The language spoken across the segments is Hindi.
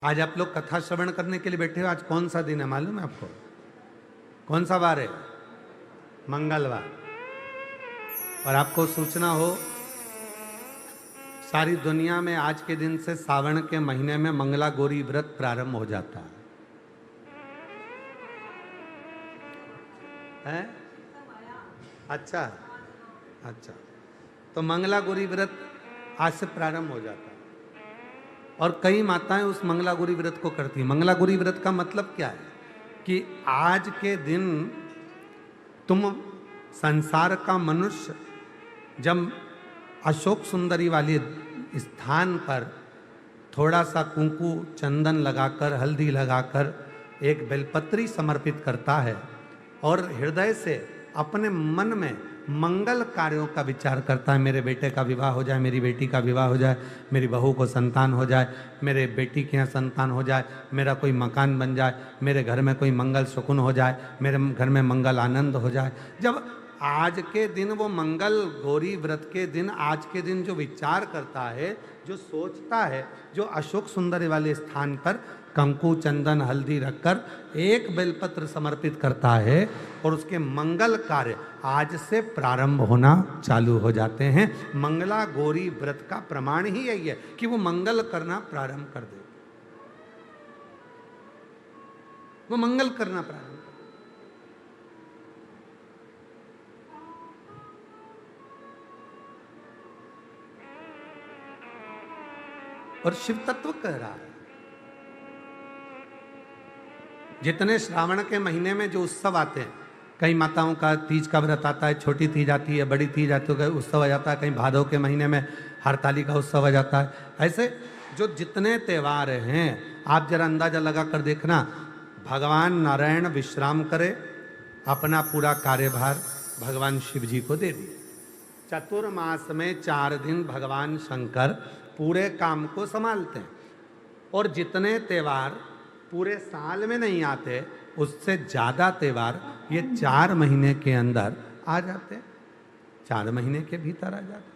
आज आप लोग कथा श्रवण करने के लिए बैठे हो। आज कौन सा दिन है मालूम है आपको? कौन सा वार है? मंगलवार। और आपको सूचना हो, सारी दुनिया में आज के दिन से सावन के महीने में मंगला गौरी व्रत प्रारंभ हो जाता है? अच्छा अच्छा, तो मंगला गौरी व्रत आज से प्रारंभ हो जाता है और कई माताएं उस मंगला गौरी व्रत को करती हैं। मंगला गौरी व्रत का मतलब क्या है कि आज के दिन तुम संसार का मनुष्य जब अशोक सुंदरी वाले स्थान पर थोड़ा सा कुंकू चंदन लगाकर, हल्दी लगाकर एक बेलपत्री समर्पित करता है और हृदय से अपने मन में मंगल कार्यों का विचार करता है, मेरे बेटे का विवाह हो जाए, मेरी बेटी का विवाह हो जाए, मेरी बहू को संतान हो जाए, मेरे बेटी के यहाँ संतान हो जाए, मेरा कोई मकान बन जाए, मेरे घर में कोई मंगल सुकुन हो जाए, मेरे घर में मंगल आनंद हो जाए। जब आज के दिन वो मंगल गौरी व्रत के दिन आज के दिन जो विचार करता है, जो सोचता है, जो अशोक सुंदरी वाले स्थान पर कंकु चंदन हल्दी रखकर एक बेलपत्र समर्पित करता है और उसके मंगल कार्य आज से प्रारंभ होना चालू हो जाते हैं। मंगला गौरी व्रत का प्रमाण ही यही है कि वो मंगल करना प्रारंभ कर दे, वो मंगल करना प्रारंभ कर दे। और शिव तत्व कह रहा है, जितने श्रावण के महीने में जो उत्सव आते हैं, कई माताओं का तीज का व्रत आता है, छोटी तीज आती है, बड़ी तीज आती है, उत्सव आ जाता है, कहीं भादव के महीने में हरताली का उत्सव आ जाता है। ऐसे जो जितने त्यौहार हैं, आप जरा अंदाजा लगा कर देखना, भगवान नारायण विश्राम करे, अपना पूरा कार्यभार भगवान शिव जी को दे दिए। चतुर्मास में 4 दिन भगवान शंकर पूरे काम को संभालते हैं और जितने त्यौहार पूरे साल में नहीं आते, उससे ज़्यादा त्यौहार ये 4 महीने के अंदर आ जाते हैं, 4 महीने के भीतर आ जाते हैं।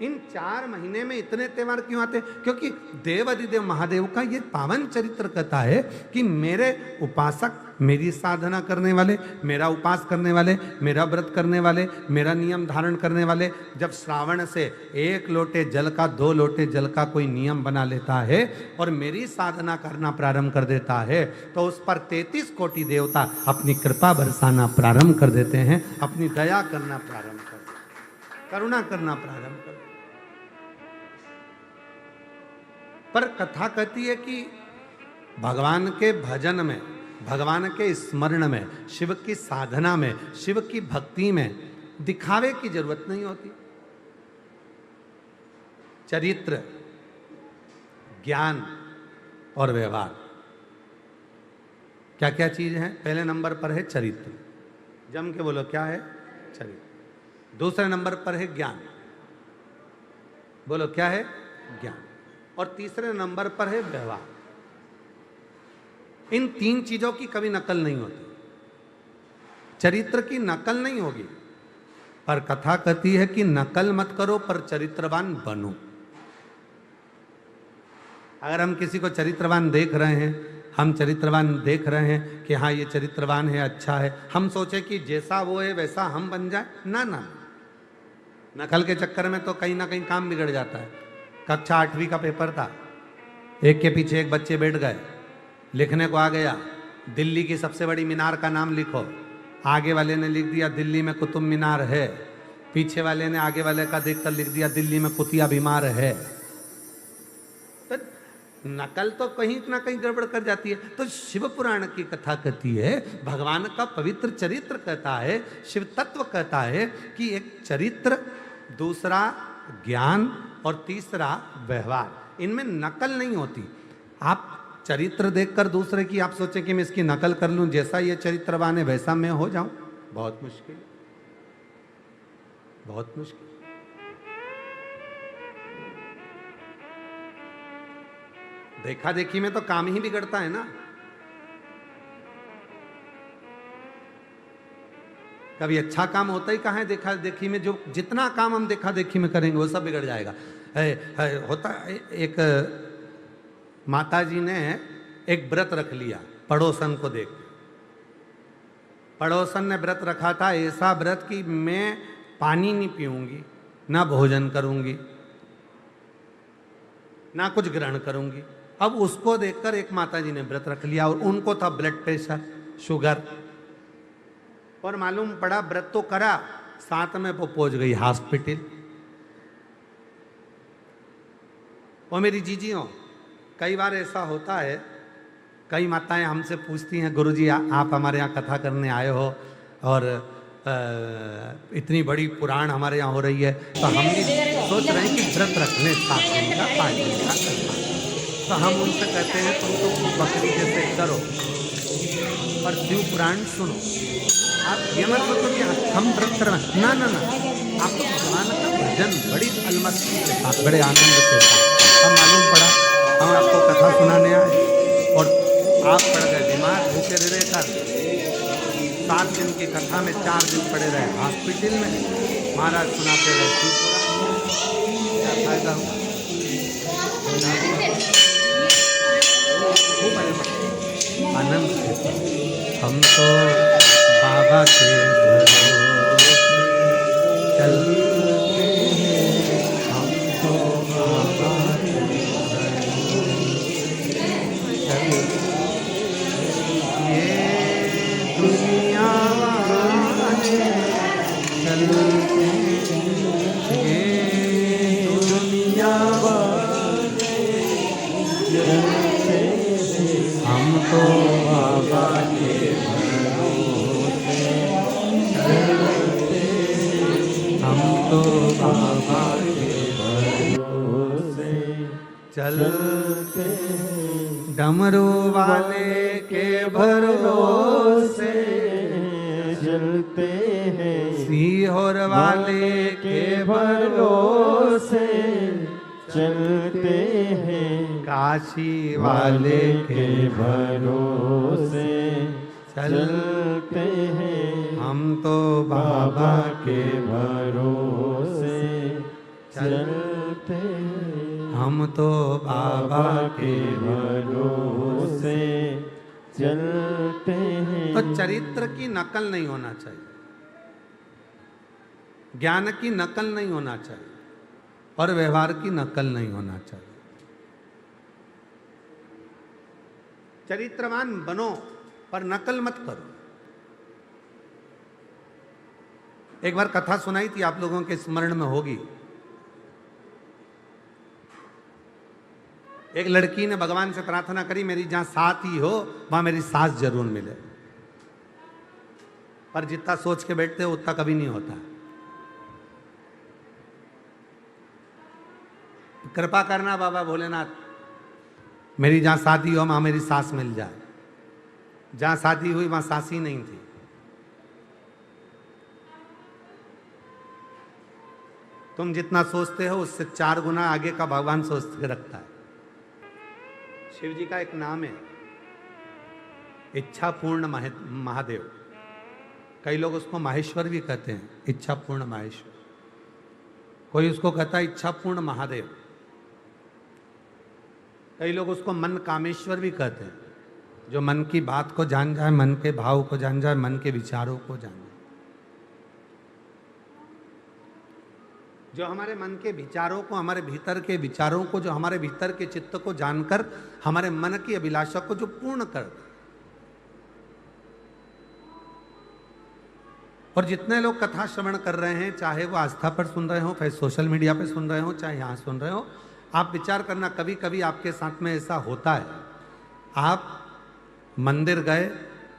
इन 4 महीने में इतने त्यौहार क्यों आते? क्योंकि देव अधिदेव महादेव का ये पावन चरित्र कहता है कि मेरे उपासक, मेरी साधना करने वाले, मेरा उपास करने वाले, मेरा व्रत करने वाले, मेरा नियम धारण करने वाले, जब श्रावण से 1 लोटे जल का, 2 लोटे जल का कोई नियम बना लेता है और मेरी साधना करना प्रारंभ कर देता है, तो उस पर 33 कोटि देवता अपनी कृपा बरसाना प्रारंभ कर देते हैं, अपनी दया करना प्रारंभ कर देते हैं, करुणा करना प्रारंभ कर देते हैं। पर कथा कहती है कि भगवान के भजन में, भगवान के स्मरण में, शिव की साधना में, शिव की भक्ति में दिखावे की जरूरत नहीं होती। चरित्र, ज्ञान और व्यवहार, क्या क्या चीज है? पहले नंबर पर है चरित्र, जम के बोलो क्या है? चरित्र। दूसरे नंबर पर है ज्ञान, बोलो क्या है? ज्ञान। और तीसरे नंबर पर है व्यवहार। इन 3 चीजों की कभी नकल नहीं होती। चरित्र की नकल नहीं होगी, पर कथा कहती है कि नकल मत करो पर चरित्रवान बनो। अगर हम किसी को चरित्रवान देख रहे हैं, हम चरित्रवान देख रहे हैं कि हाँ ये चरित्रवान है, अच्छा है, हम सोचे कि जैसा वो है वैसा हम बन जाए, ना ना, नकल के चक्कर में तो कहीं ना कहीं काम बिगड़ जाता है। कक्षा 8वीं का पेपर था, एक के पीछे एक बच्चे बैठ गए, लिखने को आ गया दिल्ली की सबसे बड़ी मीनार का नाम लिखो। आगे वाले ने लिख दिया दिल्ली में कुतुब मीनार है, पीछे वाले ने आगे वाले का देखकर लिख दिया दिल्ली में कुतिया बीमार है। तो नकल तो कहीं ना कहीं गड़बड़ कर जाती है। तो शिव पुराण की कथा कहती है, भगवान का पवित्र चरित्र कहता है, शिव तत्व कहता है कि एक चरित्र, दूसरा ज्ञान और तीसरा व्यवहार, इनमें नकल नहीं होती। आप चरित्र देखकर दूसरे की आप सोचें कि मैं इसकी नकल कर लूं, जैसा ये चरित्रवान है वैसा मैं हो जाऊं, बहुत मुश्किल, बहुत मुश्किल। देखा देखी में तो काम ही बिगड़ता है ना। कभी अच्छा काम होता ही कहाँ है देखा देखी में? जो जितना काम हम देखा देखी में करेंगे वो सब बिगड़ जाएगा। होता एक माताजी ने एक व्रत रख लिया पड़ोसन को देख। पड़ोसन ने व्रत रखा था ऐसा व्रत कि मैं पानी नहीं पीऊंगी, ना भोजन करूंगी, ना कुछ ग्रहण करूंगी। अब उसको देखकर एक माताजी ने व्रत रख लिया और उनको था ब्लड प्रेशर, शुगर, और मालूम पड़ा व्रत तो करा, साथ में वो पहुंच गई हॉस्पिटल। और मेरी जीजियों, कई बार ऐसा होता है, कई माताएं हमसे पूछती हैं, गुरुजी आप हमारे यहाँ कथा करने आए हो और इतनी बड़ी पुराण हमारे यहाँ हो रही है, तो हम भी सोच रहे हैं कि व्रत रख लें 7 दिन का, 5 दिन का। तो हम उनसे कहते हैं तुम तो बकरी जैसे करो पर शिव पुराण सुनो। आप ये मत सोचो कि हम व्रत करना, ना ना ना, आप तो भगवान का भजन बड़ी अलमस्ती के साथ, बड़े आनंद के साथ। हम मालूम पड़ा हम आपको कथा सुनाने आए और आप पड़ गए बीमार, भूखे रह कर 7 दिन की कथा में 4 दिन पड़े रहे हॉस्पिटल में। महाराज सुनाते रहे क्या फायदा हुआ? आनंद के साथ हम तो बाबा के भरोसे चलते हैं, हम तो बाबा के भरोसे चलते। ये दुनिया वाले चलते हैं, ये दुनिया वाले चलते हैं, हम तो बाबा के भरोसे चलते, हम तो बाबा के भरोसे चलते, डमरू वाले के भरोसे चलते हैं, सीहोर वाले के भरोसे चलते हैं, काशी वाले के भरोसे चलते हैं, हम तो बाबा के भरोसे चलते हैं, हम तो बाबा के भरोसे चलते हैं। तो चरित्र की नकल नहीं होना चाहिए, ज्ञान की नकल नहीं होना चाहिए और व्यवहार की नकल नहीं होना चाहिए। चरित्रवान बनो पर नकल मत करो। एक बार कथा सुनाई थी, आप लोगों के स्मरण में होगी। एक लड़की ने भगवान से प्रार्थना करी, मेरी जहां साथी हो वहां मेरी सास जरूर मिले। पर जितना सोच के बैठते हो उतना कभी नहीं होता। कृपा करना बाबा भोलेनाथ, मेरी जहां शादी हो वहां मेरी सास मिल जाए। जहां शादी हुई वहां सास ही नहीं थी। तुम जितना सोचते हो उससे 4 गुना आगे का भगवान सोच के रखता है। शिव जी का एक नाम है इच्छा पूर्ण महादेव। कई लोग उसको माहेश्वर भी कहते हैं, इच्छा पूर्ण माहेश्वर। कोई उसको कहता है इच्छा पूर्ण महादेव। कई लोग उसको मन कामेश्वर भी कहते हैं, जो मन की बात को जान जाए, मन के भाव को जान जाए, मन के विचारों को जान जाए। जो हमारे मन के विचारों को, हमारे भीतर के विचारों को, जो हमारे भीतर के चित्त को जानकर हमारे मन की अभिलाषा को जो पूर्ण कर दे। और जितने लोग कथा श्रवण कर रहे हैं, चाहे वो आस्था पर सुन रहे हो, फिर सोशल मीडिया पे सुन रहे हो, चाहे यहाँ सुन रहे हो, आप विचार करना, कभी कभी आपके साथ में ऐसा होता है, आप मंदिर गए,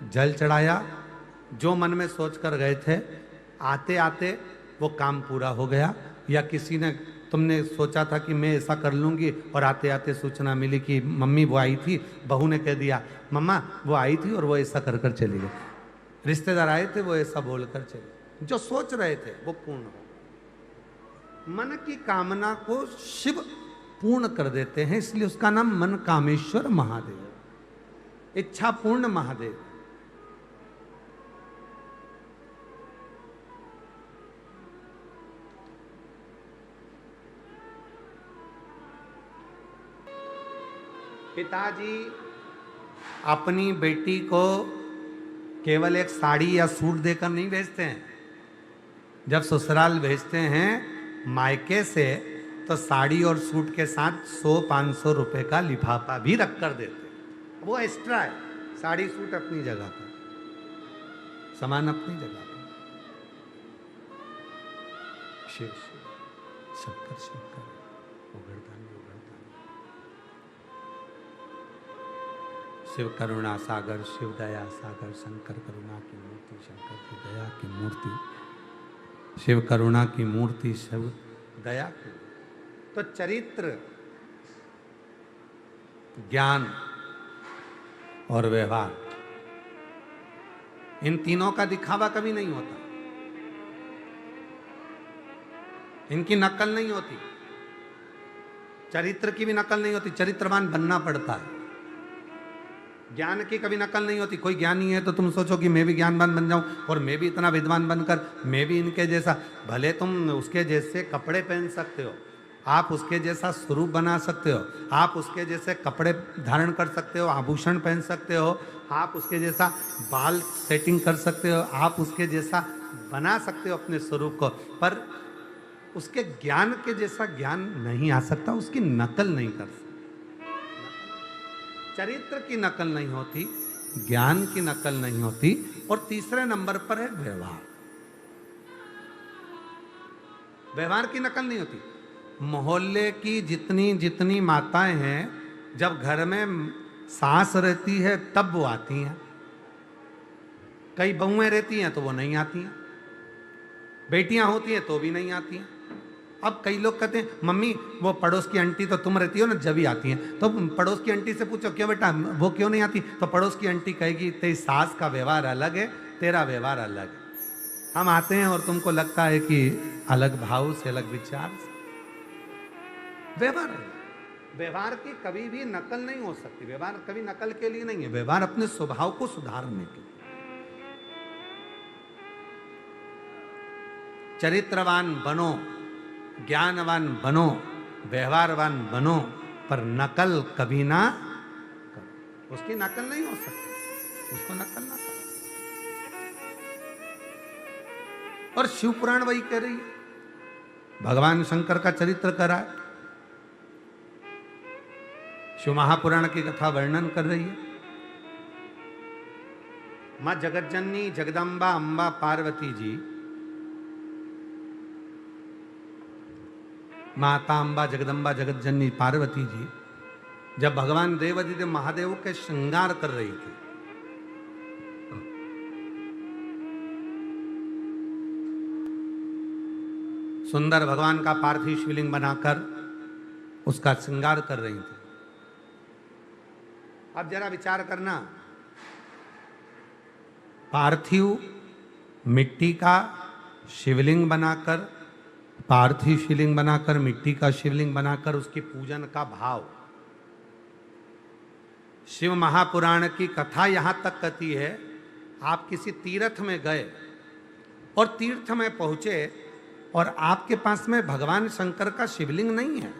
जल चढ़ाया, जो मन में सोच कर गए थे, आते आते वो काम पूरा हो गया, या किसी ने, तुमने सोचा था कि मैं ऐसा कर लूँगी और आते आते सूचना मिली कि मम्मी वो आई थी, बहू ने कह दिया मम्मा वो आई थी और वो ऐसा कर कर चली गई, रिश्तेदार आए थे वो ऐसा बोलकर चले। जो सोच रहे थे वो पूर्ण हो। मन की कामना को शिव पूर्ण कर देते हैं, इसलिए उसका नाम मन कामेश्वर महादेव, इच्छा पूर्ण महादेव। पिताजी अपनी बेटी को केवल एक साड़ी या सूट देकर नहीं भेजते हैं। जब ससुराल भेजते हैं मायके से, तो साड़ी और सूट के साथ 100-500 रुपए का लिफाफा भी रख कर देते हैं। वो एक्स्ट्रा है। साड़ी सूट अपनी जगह पर, सामान अपनी जगह पर। शिव शंकर शंकर उगड़दानी उगड़दानी। शिव करुणा सागर, शिव दया सागर, शंकर करुणा की मूर्ति, शंकर की दया की मूर्ति। शिव करुणा की मूर्ति, शिव दया की। तो चरित्र, ज्ञान और व्यवहार, इन तीनों का दिखावा कभी नहीं होता, इनकी नकल नहीं होती। चरित्र की भी नकल नहीं होती, चरित्रवान बनना पड़ता है। ज्ञान की कभी नकल नहीं होती। कोई ज्ञानी है तो तुम सोचो कि मैं भी ज्ञानवान बन जाऊं और मैं भी इतना विद्वान बनकर मैं भी इनके जैसा, भले तुम उसके जैसे कपड़े पहन सकते हो, आप उसके जैसा स्वरूप बना सकते हो, आप उसके जैसे कपड़े धारण कर सकते हो, आभूषण पहन सकते हो, आप उसके जैसा बाल सेटिंग कर सकते हो, आप उसके जैसा बना सकते हो अपने स्वरूप को, पर उसके ज्ञान के जैसा ज्ञान नहीं आ सकता, उसकी नकल नहीं कर सकता। चरित्र की नकल नहीं होती, ज्ञान की नकल नहीं होती। और तीसरे नंबर पर है व्यवहार। व्यवहार की नकल नहीं होती। मोहल्ले की जितनी जितनी माताएं हैं, जब घर में सास रहती है तब वो आती हैं। कई बहुएं रहती हैं तो वो नहीं आती हैं, बेटियां होती हैं तो भी नहीं आती हैं। अब कई लोग कहते हैं मम्मी वो पड़ोस की आंटी तो तुम रहती हो ना जब ही आती हैं, तो पड़ोस की आंटी से पूछो क्यों बेटा वो क्यों नहीं आती, तो पड़ोस की आंटी कहेगी तेरी सास का व्यवहार अलग है, तेरा व्यवहार अलग है। हम आते हैं और तुमको लगता है कि अलग भाव से, अलग विचार से। व्यवहार है। व्यवहार की कभी भी नकल नहीं हो सकती। व्यवहार कभी नकल के लिए नहीं है, व्यवहार अपने स्वभाव को सुधारने के लिए। चरित्रवान बनो, ज्ञानवान बनो, व्यवहारवान बनो, पर नकल कभी ना करो। उसकी नकल नहीं हो सकती, उसको नकल ना करो। और शिव पुराण वही कह रही है। भगवान शंकर का चरित्र करा है, शिव महापुराण की कथा वर्णन कर रही है। मां जगतजननी जगदम्बा अंबा पार्वती जी, माता अंबा जगदम्बा जगतजननी पार्वती जी, जब भगवान देवादिदेव महादेव के श्रृंगार कर रही थी, सुंदर भगवान का पार्थिव शिवलिंग बनाकर उसका श्रृंगार कर रही थी। अब जरा विचार करना, पार्थिव मिट्टी का शिवलिंग बनाकर, पार्थिव शिवलिंग बनाकर, मिट्टी का शिवलिंग बनाकर उसकी पूजन का भाव। शिव महापुराण की कथा यहां तक कहती है, आप किसी तीर्थ में गए और तीर्थ में पहुंचे और आपके पास में भगवान शंकर का शिवलिंग नहीं है।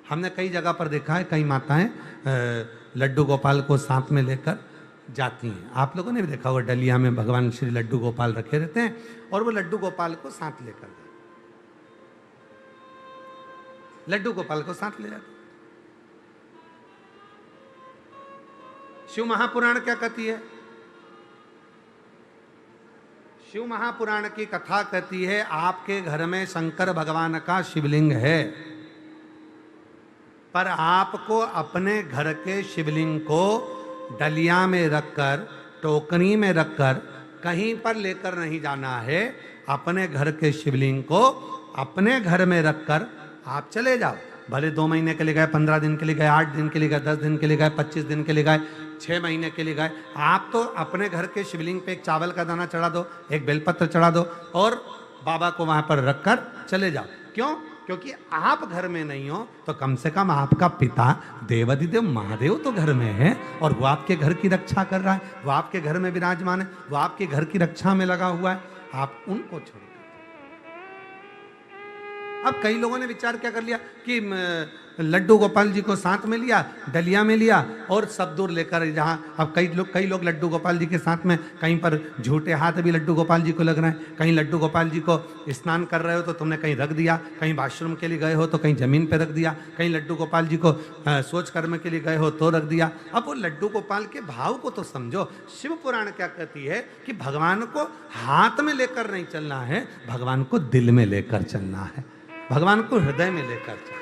हमने कई जगह पर देखा है, कई माताएं लड्डू गोपाल को साथ में लेकर जाती हैं। आप लोगों ने भी देखा होगा, डलिया में भगवान श्री लड्डू गोपाल रखे रहते हैं और वो लड्डू गोपाल को साथ लेकर गए, लड्डू गोपाल को साथ ले जाते। शिव महापुराण क्या कहती है? शिव महापुराण की कथा कहती है, आपके घर में शंकर भगवान का शिवलिंग है, पर आपको अपने घर के शिवलिंग को डलिया में रखकर, टोकरी में रखकर कहीं पर लेकर नहीं जाना है। अपने घर के शिवलिंग को अपने घर में रखकर आप चले जाओ। भले 2 महीने के लिए गए, 15 दिन के लिए गए, 8 दिन के लिए गए, 10 दिन के लिए गए, 25 दिन के लिए गए, 6 महीने के लिए गए, आप तो अपने घर के शिवलिंग पे एक चावल का दाना चढ़ा दो, एक बेलपत्र चढ़ा दो और बाबा को वहां पर रखकर चले जाओ। क्यों? क्योंकि आप घर में नहीं हो तो कम से कम आपका पिता देवादिदेव महादेव तो घर में है और वो आपके घर की रक्षा कर रहा है, वो आपके घर में विराजमान है, वो आपके घर की रक्षा में लगा हुआ है। आप उनको छोड़। अब कई लोगों ने विचार क्या कर लिया कि लड्डू गोपाल जी को साथ में लिया, डलिया में लिया और सब दूर लेकर, जहाँ अब कई लोग लड्डू गोपाल जी के साथ में कहीं पर झूठे हाथ भी लड्डू गोपाल जी को लग रहे हैं, कहीं लड्डू गोपाल जी को स्नान कर रहे हो तो तुमने कहीं रख दिया, कहीं वॉशरूम के लिए गए हो तो कहीं जमीन पे रख दिया, कहीं लड्डू गोपाल जी को सोच कर्म के लिए गए हो तो रख दिया। अब वो लड्डू गोपाल के भाव को तो समझो। शिव पुराण क्या कहती है कि भगवान को हाथ में लेकर नहीं चलना है, भगवान को दिल में लेकर चलना है, भगवान को हृदय में लेकर चलना है।